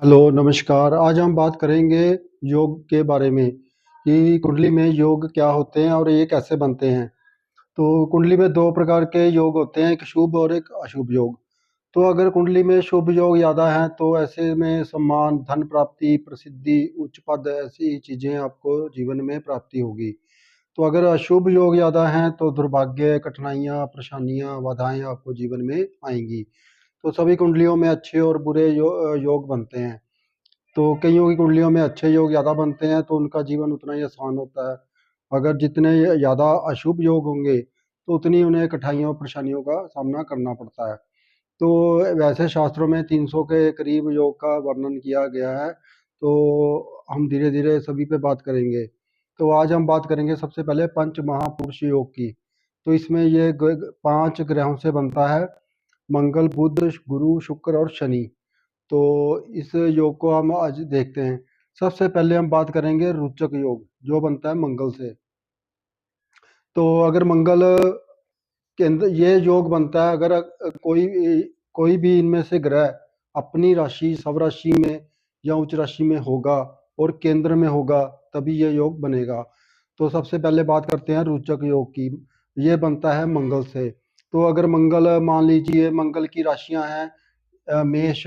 Hello, नमस्कार। आज हम बात करेंगे योग के बारे में कि कुंडली में योग क्या होते हैं और ये कैसे बनते हैं। तो कुंडली में 2 प्रकार के योग होते हैं, एक शुभ और एक अशुभ योग। तो अगर कुंडली में शुभ योग ज़्यादा हैं, तो ऐसे में सम्मान, धन प्राप्ति, प्रसिद्धि, उच्च पद ऐसी चीज़ें आपको जीवन में प्राप्ति होगी। तो अगर अशुभ योग ज़्यादा हैं, तो दुर्भाग्य, कठिनाइयाँ, परेशानियाँ, बाधाएँ आपको जीवन में आएँगी। तो सभी कुंडलियों में अच्छे और बुरे योग बनते हैं। तो कइयों की कुंडलियों में अच्छे योग ज़्यादा बनते हैं, तो उनका जीवन उतना ही आसान होता है। अगर जितने ज़्यादा अशुभ योग होंगे, तो उतनी उन्हें कठिनाइयों, परेशानियों का सामना करना पड़ता है। तो वैसे शास्त्रों में 300 के करीब योग का वर्णन किया गया है, तो हम धीरे-धीरे सभी पे बात करेंगे। तो आज हम बात करेंगे सबसे पहले पंच महापुरुष योग की। तो इसमें ये 5 ग्रहों से बनता है, मंगल, बुध, गुरु, शुक्र और शनि। तो इस योग को हम आज देखते हैं। सबसे पहले हम बात करेंगे रोचक योग, जो बनता है मंगल से। तो अगर मंगल के अंदर ये योग बनता है, अगर कोई भी इनमें से ग्रह अपनी राशि, स्वराशि में या उच्च राशि में होगा और केंद्र में होगा, तभी ये योग बनेगा। तो सबसे पहले बात करते हैं रोचक योग की। ये बनता है मंगल से। तो अगर मंगल, मान लीजिए मंगल की राशियां हैं मेष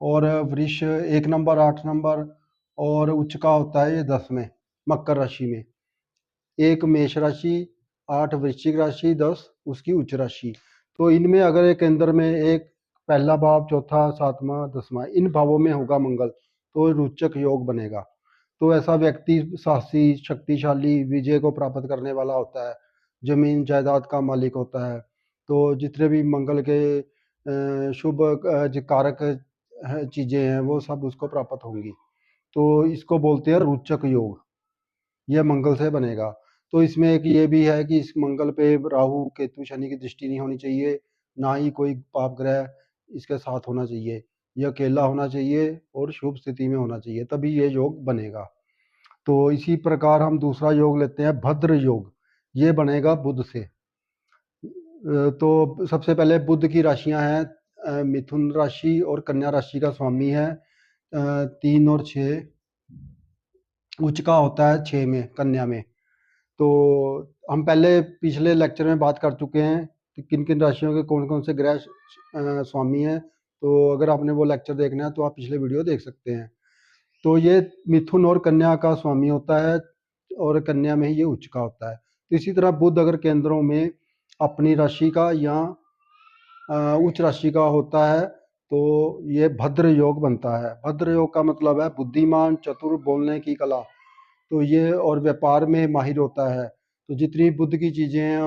और वृष 1 नंबर, 8 नंबर, और उच्च का होता है ये 10 में, मकर राशि में। 1 मेष राशि, 8 वृश्चिक राशि, 10 उसकी उच्च राशि। तो इनमें अगर एक केंद्र में एक पहला भाव, चौथा, 7वां, 10वां इन भावों में होगा मंगल, तो रोचक योग बनेगा। तो ऐसा व्यक्ति साहसी, शक्तिशाली, विजय को प्राप्त करने वाला होता है, जमीन जायदाद का मालिक होता है। तो जितने भी मंगल के शुभ जो कारक चीजें हैं, वो सब उसको प्राप्त होंगी। तो इसको बोलते हैं रोचक योग। ये मंगल से बनेगा। तो इसमें एक ये भी है कि इस मंगल पे राहु, केतु, शनि की दृष्टि नहीं होनी चाहिए, ना ही कोई पाप ग्रह इसके साथ होना चाहिए। ये अकेला होना चाहिए और शुभ स्थिति में होना चाहिए, तभी ये योग बनेगा। तो इसी प्रकार हम दूसरा योग लेते हैं भद्र योग। ये बनेगा बुध से। तो सबसे पहले बुध की राशियां हैं मिथुन राशि और कन्या राशि का स्वामी है 3 और 6। उच्च का होता है 6 में, कन्या में। तो हम पहले पिछले लेक्चर में बात कर चुके हैं कि किन किन राशियों के कौन कौन से ग्रह स्वामी हैं। तो अगर आपने वो लेक्चर देखना है, तो आप पिछले वीडियो देख सकते हैं। तो ये मिथुन और कन्या का स्वामी होता है, और कन्या में ही ये उच्च का होता है। तो इसी तरह बुध अगर केंद्रों में अपनी राशि का या उच्च राशि का होता है, तो ये भद्र योग बनता है। भद्र योग का मतलब है बुद्धिमान, चतुर, बोलने की कला। तो ये और व्यापार में माहिर होता है। तो जितनी बुद्ध की चीज़ें हैं,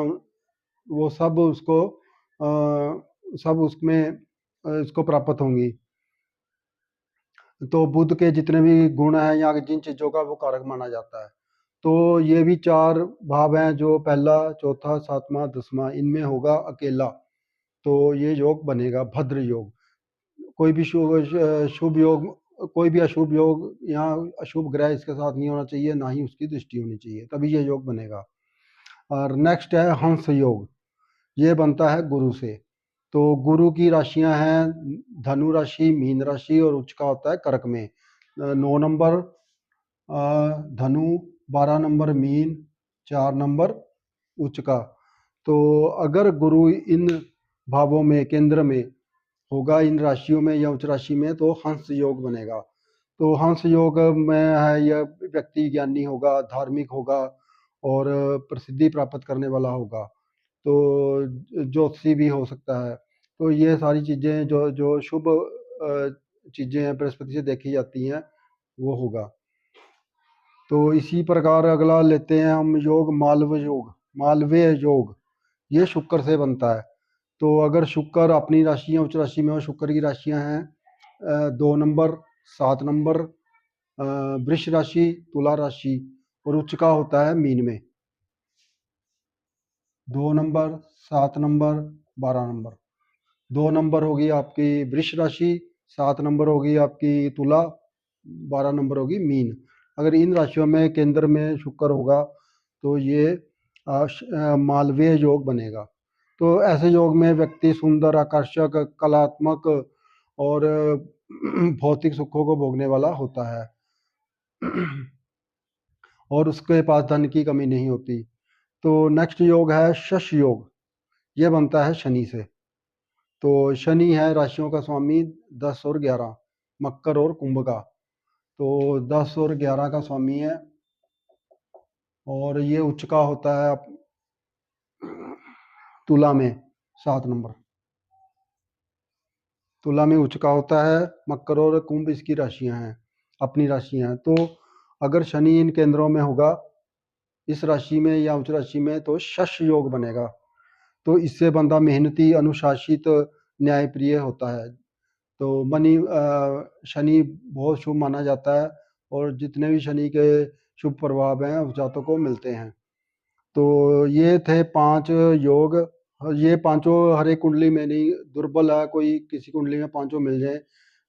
वो सब उसको सब उसमें इसको प्राप्त होंगी। तो बुद्ध के जितने भी गुण हैं या जिन चीज़ों का वो कारक माना जाता है। तो ये भी 4 भाव हैं, जो पहला, चौथा, 7वां, 10वां इनमें होगा अकेला। तो ये योग बनेगा भद्र योग। कोई भी शुभ योग, कोई भी अशुभ योग या अशुभ ग्रह इसके साथ नहीं होना चाहिए, ना ही उसकी दृष्टि होनी चाहिए, तभी ये योग बनेगा। और नेक्स्ट है हंस योग। ये बनता है गुरु से। तो गुरु की राशियां हैं धनु राशि, मीन राशि और उच्च का होता है कर्क में। 9 नंबर धनु, 12 नंबर मीन, 4 नंबर उच्च का। तो अगर गुरु इन भावों में, केंद्र में होगा, इन राशियों में या उच्च राशि में, तो हंस योग बनेगा। तो हंस योग में है यह व्यक्ति ज्ञानी होगा, धार्मिक होगा और प्रसिद्धि प्राप्त करने वाला होगा। तो ज्योतिषी भी हो सकता है। तो ये सारी चीज़ें जो जो शुभ चीज़ें हैं, बृहस्पति से देखी जाती हैं, वो होगा। तो इसी प्रकार अगला लेते हैं हम योग मालव योग। मालवीय योग ये शुक्र से बनता है। तो अगर शुक्र अपनी राशि या उच्च राशि में हो, शुक्र की राशियां हैं 2 नंबर, 7 नंबर, वृष राशि, तुला राशि और उच्च का होता है मीन में। 2 नंबर, 7 नंबर, 12 नंबर। 2 नंबर होगी आपकी वृष राशि, 7 नंबर होगी आपकी तुला, 12 नंबर होगी मीन। अगर इन राशियों में केंद्र में शुक्र होगा, तो ये मालवीय योग बनेगा। तो ऐसे योग में व्यक्ति सुंदर, आकर्षक, कलात्मक और भौतिक सुखों को भोगने वाला होता है और उसके पास धन की कमी नहीं होती। तो नेक्स्ट योग है शश योग। ये बनता है शनि से। तो शनि है राशियों का स्वामी 10 और 11, मकर और कुंभ का। तो 10 और 11 का स्वामी है और ये उच्च का होता है तुला में 7 नंबर। तुला में उच्च का होता है, मकर और कुंभ इसकी राशियां हैं, अपनी राशियां हैं। तो अगर शनि इन केंद्रों में होगा, इस राशि में या उच्च राशि में, तो शश योग बनेगा। तो इससे बंदा मेहनती, अनुशासित, न्यायप्रिय होता है। तो शनि बहुत शुभ माना जाता है और जितने भी शनि के शुभ प्रभाव हैं उस जातकों को मिलते हैं। तो ये थे 5 योग। ये पांचों हर एक कुंडली में नहीं, दुर्बल है कोई किसी कुंडली में पांचों मिल जाए,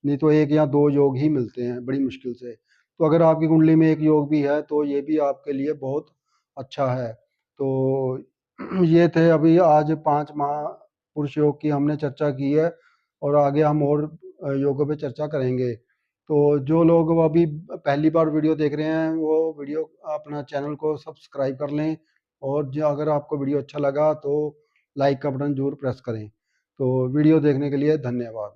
नहीं तो 1 या 2 योग ही मिलते हैं बड़ी मुश्किल से। तो अगर आपकी कुंडली में एक योग भी है तो ये भी आपके लिए बहुत अच्छा है। तो ये थे अभी आज 5 महापुरुष योग की हमने चर्चा की है और आगे हम और योगों पे चर्चा करेंगे। तो जो लोग वो अभी पहली बार वीडियो देख रहे हैं वो वीडियो अपना चैनल को सब्सक्राइब कर लें और जो अगर आपको वीडियो अच्छा लगा तो लाइक का बटन जरूर प्रेस करें। तो वीडियो देखने के लिए धन्यवाद।